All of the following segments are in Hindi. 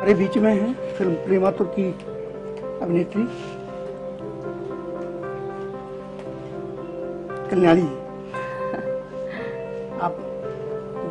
हमारे बीच में है फिल्म प्रेमातुर की अभिनेत्री कल्याणी। आप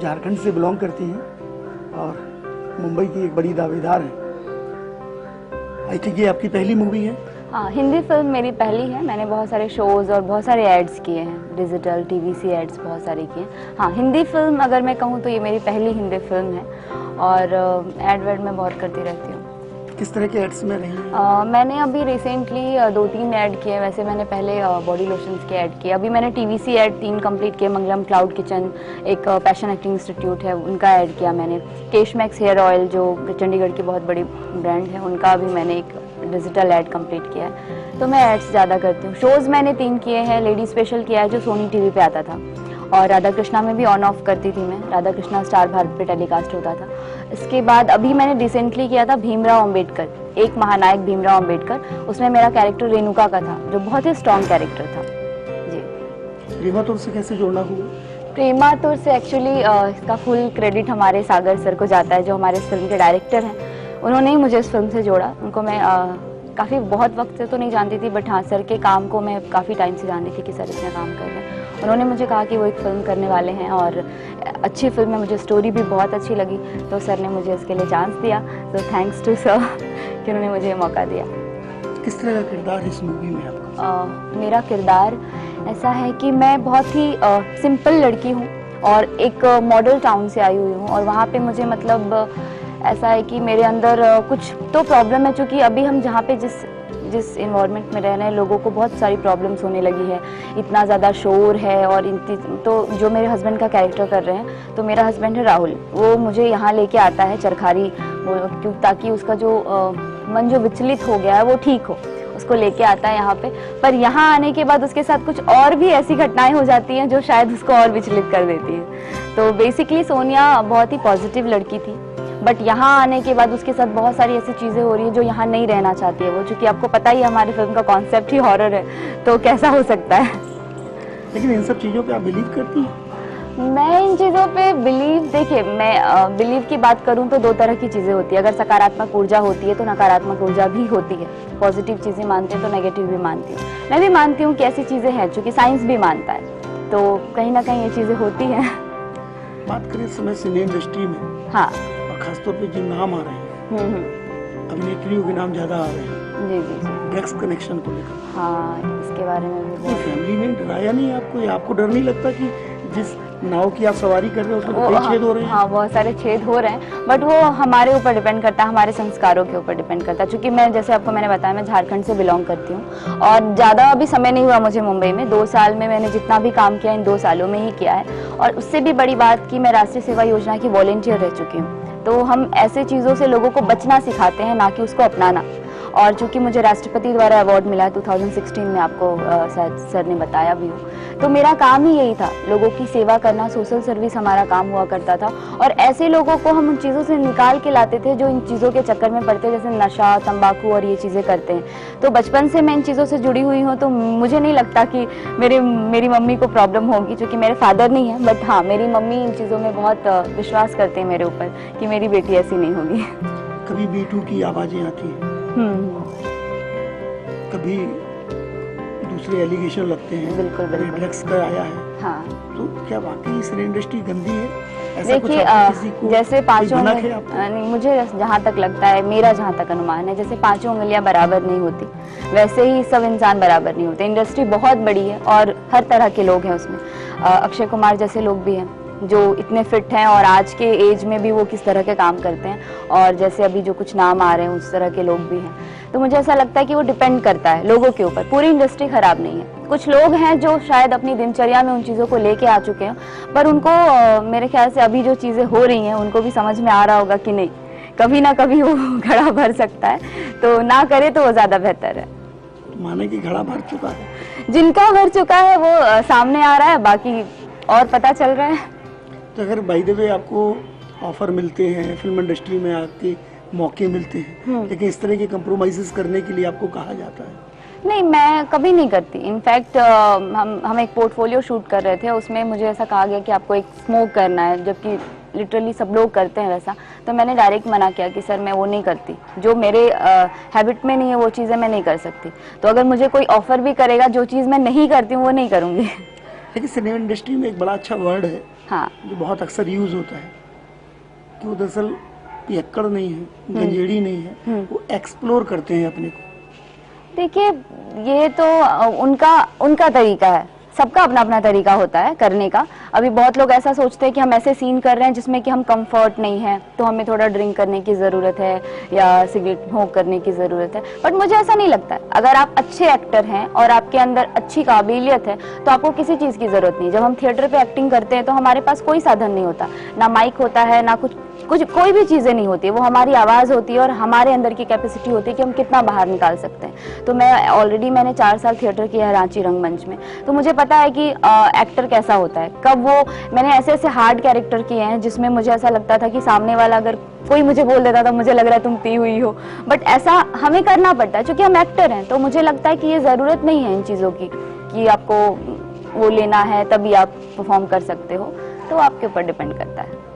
झारखंड से बिलोंग करती हैं और मुंबई की एक बड़ी दावेदार हैं। आई थिंक ये आपकी पहली मूवी है? हाँ, हिंदी फिल्म मेरी पहली है। मैंने बहुत सारे शोज़ और बहुत सारे एड्स किए हैं, डिजिटल टीवीसी एड्स बहुत सारे किए हैं। हाँ, हिंदी फिल्म अगर मैं कहूँ तो ये मेरी पहली हिंदी फिल्म है और एड वेड मैं बहुत करती रहती हूँ। किस तरह के एड्स में रही हैं? मैंने अभी रिसेंटली 2-3 ऐड किए। वैसे मैंने पहले बॉडी लोशंस के ऐड किए। अभी मैंने टीवीसी ऐड 3 कंप्लीट किए। मंगलम क्लाउड किचन, एक पैशन एक्टिंग इंस्टीट्यूट है, उनका ऐड किया मैंने। केश मैक्स हेयर ऑयल जो चंडीगढ़ की बहुत बड़ी ब्रांड है, उनका भी मैंने एक डिजिटल ऐड कंप्लीट किया है। तो मैं एड्स ज़्यादा करती हूँ। शोज़ मैंने 3 किए हैं। लेडी स्पेशल किया है जो सोनी टीवी पे आता था, और राधा कृष्णा में भी ऑन ऑफ करती थी मैं। राधा कृष्णा स्टार भारत पे टेलीकास्ट होता था। इसके बाद अभी मैंने रिसेंटली किया था भीमराव अंबेडकर, एक महानायक भीमराव अंबेडकर। उसमें मेरा कैरेक्टर रेणुका का था जो बहुत ही स्ट्रॉन्ग कैरेक्टर था जी। प्रेमातुर से कैसे जोड़ना हुआ? प्रेमातुर से एक्चुअली इसका फुल क्रेडिट हमारे सागर सर को जाता है जो हमारे इस फिल्म के डायरेक्टर हैं। उन्होंने ही मुझे इस फिल्म से जोड़ा। उनको मैं काफ़ी बहुत वक्त से तो नहीं जानती थी, बट हाँ, सर के काम को मैं काफ़ी टाइम से जानती थी कि सर इतना काम कर रहे हैं। उन्होंने मुझे कहा कि वो एक फ़िल्म करने वाले हैं और अच्छी फिल्म है। मुझे स्टोरी भी बहुत अच्छी लगी, तो सर ने मुझे इसके लिए चांस दिया। तो थैंक्स टू सर कि उन्होंने मुझे मौका दिया। किस तरह का किरदार इस मूवी में आपका? मेरा किरदार ऐसा है कि मैं बहुत ही सिंपल लड़की हूँ और एक मॉडल टाउन से आई हुई हूँ, और वहाँ पे मुझे मतलब ऐसा है कि मेरे अंदर कुछ तो प्रॉब्लम है। चूँकि अभी हम जहाँ पे जिस इन्वायरमेंट में रह रहे हैं, लोगों को बहुत सारी प्रॉब्लम्स होने लगी है। इतना ज़्यादा शोर है और तो जो मेरे हस्बैंड का कैरेक्टर कर रहे हैं, तो मेरा हस्बैंड है राहुल, वो मुझे यहाँ लेके आता है चरखारी, ताकि उसका जो मन जो विचलित हो गया है वो ठीक हो, उसको लेके आता है यहाँ पे। पर यहाँ आने के बाद उसके साथ कुछ और भी ऐसी घटनाएं हो जाती हैं जो शायद उसको और विचलित कर देती हैं। तो बेसिकली सोनिया बहुत ही पॉजिटिव लड़की थी, बट यहाँ आने के बाद उसके साथ बहुत सारी ऐसी चीज़ें हो रही है जो यहाँ नहीं रहना चाहती है वो। चूँकि आपको पता ही है हमारी फिल्म का कॉन्सेप्ट ही हॉरर है, तो कैसा हो सकता है। लेकिन इन सब चीज़ों पे आप बिलीव करती हैं? मैं इन चीज़ों पे बिलीव, देखिए मैं बिलीव की बात करूँ तो 2 तरह की चीज़ें होती है। अगर सकारात्मक ऊर्जा होती है तो नकारात्मक ऊर्जा भी होती है। पॉजिटिव चीज़ें मानते हैं तो नेगेटिव भी मानती हूँ। मैं भी मानती हूँ कि ऐसी चीज़ें हैं, चूँकि साइंस भी मानता है, तो कहीं ना कहीं ये चीज़ें होती हैं। बात करें इस समय सिने इंडस्ट्री में, हाँ, खासतौर पे जिन नाम आ रहे हैं, अभिनेत्रियों के नाम ज्यादा आ रहे हैं जी जी जी, ड्रग्स कनेक्शन को लेकर। हाँ, इसके बारे में भी बहुत। फैमिली ने डराया नहीं आपको? या आपको डर नहीं लगता कि जिस नाव की आप सवारी कर रहे हो उसमें तो कई छेद हो रहे हैं? हाँ, बहुत सारे छेद हो रहे हैं, बट वो हमारे ऊपर डिपेंड करता है, हमारे संस्कारों के ऊपर डिपेंड करता है। क्योंकि मैं, जैसे आपको मैंने बताया, मैं झारखंड से बिलोंग करती हूँ और ज़्यादा अभी समय नहीं हुआ मुझे मुंबई में। 2 साल में मैंने जितना भी काम किया इन 2 सालों में ही किया है। और उससे भी बड़ी बात कि मैं राष्ट्रीय सेवा योजना की वॉलेंटियर रह चुकी हूँ। तो हम ऐसे चीज़ों से लोगों को बचना सिखाते हैं, ना कि उसको अपनाना। और चूँकि मुझे राष्ट्रपति द्वारा अवार्ड मिला है 2016 में, आपको शायद सर ने बताया भी हो, तो मेरा काम ही यही था, लोगों की सेवा करना। सोशल सर्विस हमारा काम हुआ करता था, और ऐसे लोगों को हम उन चीज़ों से निकाल के लाते थे जो इन चीज़ों के चक्कर में पड़ते, जैसे नशा, तंबाकू और ये चीज़ें करते हैं। तो बचपन से मैं इन चीज़ों से जुड़ी हुई हूँ, तो मुझे नहीं लगता कि मेरी मम्मी को प्रॉब्लम होगी, क्योंकि मेरे फादर नहीं है, बट हाँ, मेरी मम्मी इन चीज़ों में बहुत विश्वास करते हैं मेरे ऊपर कि मेरी बेटी ऐसी नहीं होगी। कभी बीटू की आवाजें आती हैं, कभी दूसरे एलिगेशन लगते हैं, बिल्कुल बिल्कुल, ड्रग्स का आया है। हाँ, तो क्या वाकई सिने इंडस्ट्री गंदी है? देखिए, जैसे 5 नहीं, मुझे जहाँ तक लगता है, मेरा जहाँ तक अनुमान है, जैसे 5 उंगलियां बराबर नहीं होती, वैसे ही सब इंसान बराबर नहीं होते। इंडस्ट्री बहुत बड़ी है और हर तरह के लोग हैं उसमें। अक्षय कुमार जैसे लोग भी हैं जो इतने फिट हैं, और आज के एज में भी वो किस तरह के काम करते हैं, और जैसे अभी जो कुछ नाम आ रहे हैं उस तरह के लोग भी हैं। तो मुझे ऐसा लगता है कि वो डिपेंड करता है लोगों के ऊपर। पूरी इंडस्ट्री खराब नहीं है। कुछ लोग हैं जो शायद अपनी दिनचर्या में उन चीज़ों को लेके आ चुके हैं, पर उनको मेरे ख्याल से अभी जो चीज़ें हो रही हैं उनको भी समझ में आ रहा होगा कि नहीं, कभी ना कभी वो घड़ा भर सकता है, तो ना करे तो वो ज़्यादा बेहतर है। माने कि घड़ा भर चुका है, जिनका भर चुका है वो सामने आ रहा है, बाकी और पता चल रहा है। तो अगर बाय द वे आपको ऑफर मिलते हैं, फिल्म इंडस्ट्री में आके मौके मिलते हैं, लेकिन इस तरह के कंप्रोमाइजेस करने के लिए आपको कहा जाता है? नहीं, मैं कभी नहीं करती। इनफैक्ट हम एक पोर्टफोलियो शूट कर रहे थे, उसमें मुझे ऐसा कहा गया कि आपको एक स्मोक करना है, जबकि लिटरली सब लोग करते हैं वैसा, तो मैंने डायरेक्ट मना किया कि सर मैं वो नहीं करती, जो मेरे हैबिट में नहीं है वो चीज़ें मैं नहीं कर सकती। तो अगर मुझे कोई ऑफर भी करेगा, जो चीज़ मैं नहीं करती हूँ वो नहीं करूँगी। लेकिन सिनेमा इंडस्ट्री में एक बड़ा अच्छा वर्ड है हाँ, जो बहुत अक्सर यूज होता है कि वो दरअसल पियक्कड़ नहीं है, गंजेड़ी नहीं है, वो एक्सप्लोर करते हैं अपने को। देखिए ये तो उनका तरीका है, सबका अपना अपना तरीका होता है करने का। अभी बहुत लोग ऐसा सोचते हैं कि हम ऐसे सीन कर रहे हैं जिसमें कि हम कंफर्ट नहीं है, तो हमें थोड़ा ड्रिंक करने की ज़रूरत है या सिगरेट स्मोक करने की ज़रूरत है, बट मुझे ऐसा नहीं लगता है। अगर आप अच्छे एक्टर हैं और आपके अंदर अच्छी काबिलियत है तो आपको किसी चीज़ की ज़रूरत नहीं। जब हम थिएटर पे एक्टिंग करते हैं तो हमारे पास कोई साधन नहीं होता, ना माइक होता है, ना कुछ कोई भी चीज़ें नहीं होती, वो हमारी आवाज़ होती है और हमारे अंदर की कैपेसिटी होती है कि हम कितना बाहर निकाल सकते हैं। तो मैंने 4 साल थिएटर किया है रांची रंगमंच में, तो मुझे पता है कि एक्टर कैसा होता है। कब वो मैंने ऐसे हार्ड कैरेक्टर किए हैं जिसमें मुझे ऐसा लगता था कि सामने वाला अगर कोई मुझे बोल देता था मुझे लग रहा है तुम पी हुई हो, बट ऐसा हमें करना पड़ता है क्योंकि हम एक्टर हैं। तो मुझे लगता है कि ये ज़रूरत नहीं है इन चीज़ों की कि आपको वो लेना है तभी आप परफॉर्म कर सकते हो, तो आपके ऊपर डिपेंड करता है।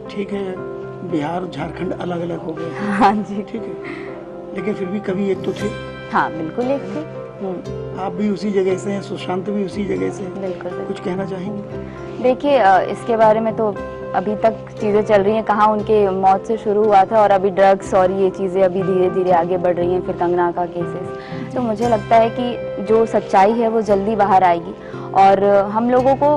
ठीक है, बिहार झारखंड अलग अलग हो गए हैं। हाँ जी, ठीक है, लेकिन फिर भी कभी एक तो थे। हाँ बिल्कुल एक थे। आप भी उसी जगह से हैं, सुशांत भी उसी जगह से हैं। बिल्कुल। कुछ कहना चाहेंगे? देखिए इसके बारे में तो अभी तक चीज़ें चल रही हैं, कहाँ उनके मौत से शुरू हुआ था और अभी ड्रग्स और ये चीज़ें अभी धीरे धीरे आगे बढ़ रही हैं, फिर कंगना का केसेस। तो मुझे लगता है कि जो सच्चाई है वो जल्दी बाहर आएगी। और हम लोगों को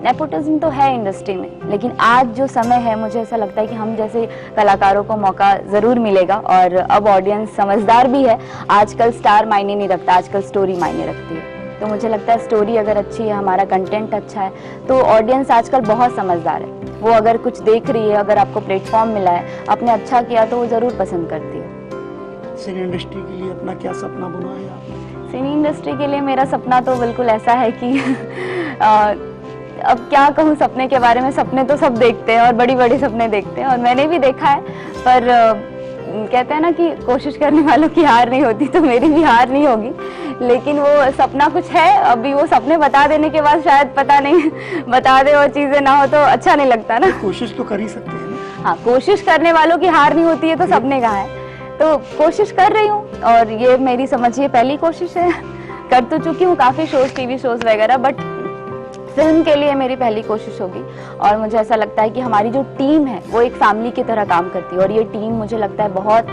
नेपोटिज्म तो है इंडस्ट्री में, लेकिन आज जो समय है मुझे ऐसा लगता है कि हम जैसे कलाकारों को मौका ज़रूर मिलेगा। और अब ऑडियंस समझदार भी है, आजकल स्टार मायने नहीं रखता, आजकल स्टोरी मायने रखती है। तो मुझे लगता है स्टोरी अगर अच्छी है, हमारा कंटेंट अच्छा है, तो ऑडियंस आजकल बहुत समझदार है। वो अगर कुछ देख रही है, अगर आपको प्लेटफॉर्म मिला है, आपने अच्छा किया तो वो ज़रूर पसंद करती है। सिने इंडस्ट्री के लिए अपना क्या सपना बुना है आपने? सिने इंडस्ट्री के लिए मेरा सपना तो बिल्कुल ऐसा है कि अब क्या कहूँ सपने के बारे में, सपने तो सब देखते हैं और बड़ी बड़ी सपने देखते हैं और मैंने भी देखा है, पर कहते हैं ना कि कोशिश करने वालों की हार नहीं होती, तो मेरी भी हार नहीं होगी। लेकिन वो सपना कुछ है, अभी वो सपने बता देने के बाद शायद पता नहीं बता दे और चीज़ें ना हो तो अच्छा नहीं लगता ना। कोशिश तो कर ही सकते हैं ना। हाँ, कोशिश करने वालों की हार नहीं होती है, तो सपने कहाँ है। तो कोशिश कर रही हूँ और ये मेरी समझिए पहली कोशिश है। कर तो चुकी हूँ काफ़ी शोज, टीवी शोज वगैरह, बट फिल्म के लिए मेरी पहली कोशिश होगी। और मुझे ऐसा लगता है कि हमारी जो टीम है वो एक फैमिली की तरह काम करती है और ये टीम मुझे लगता है बहुत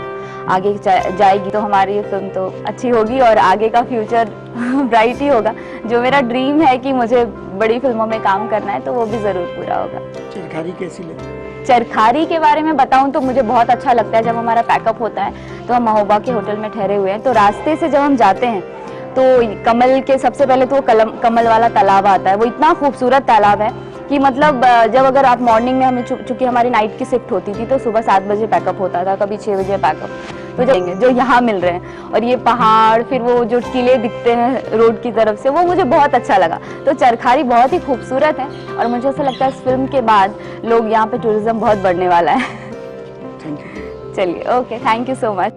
आगे जाएगी, तो हमारी ये फिल्म तो अच्छी होगी और आगे का फ्यूचर ब्राइट ही होगा। जो मेरा ड्रीम है कि मुझे बड़ी फिल्मों में काम करना है, तो वो भी ज़रूर पूरा होगा। चरखारी कैसी लगी? चरखारी के बारे में बताऊं तो मुझे बहुत अच्छा लगता है। जब हमारा पैकअप होता है तो हम महोबा के होटल में ठहरे हुए हैं, तो रास्ते से जब हम जाते हैं तो कमल के सबसे पहले तो कमल वाला तालाब आता है। वो इतना खूबसूरत तालाब है कि मतलब जब अगर आप मॉर्निंग में, हमें चूंकि हमारी नाइट की शिफ्ट होती थी तो सुबह 7 बजे पैकअप होता था, कभी 6 बजे पैकअप, तो जाएंगे जो यहाँ मिल रहे हैं और ये पहाड़, फिर वो जो किले दिखते हैं रोड की तरफ से, वो मुझे बहुत अच्छा लगा। तो चरखारी बहुत ही खूबसूरत है और मुझे ऐसा लगता है इस फिल्म के बाद लोग यहाँ पे टूरिज्म बहुत बढ़ने वाला है। चलिए, okay, thank you so much.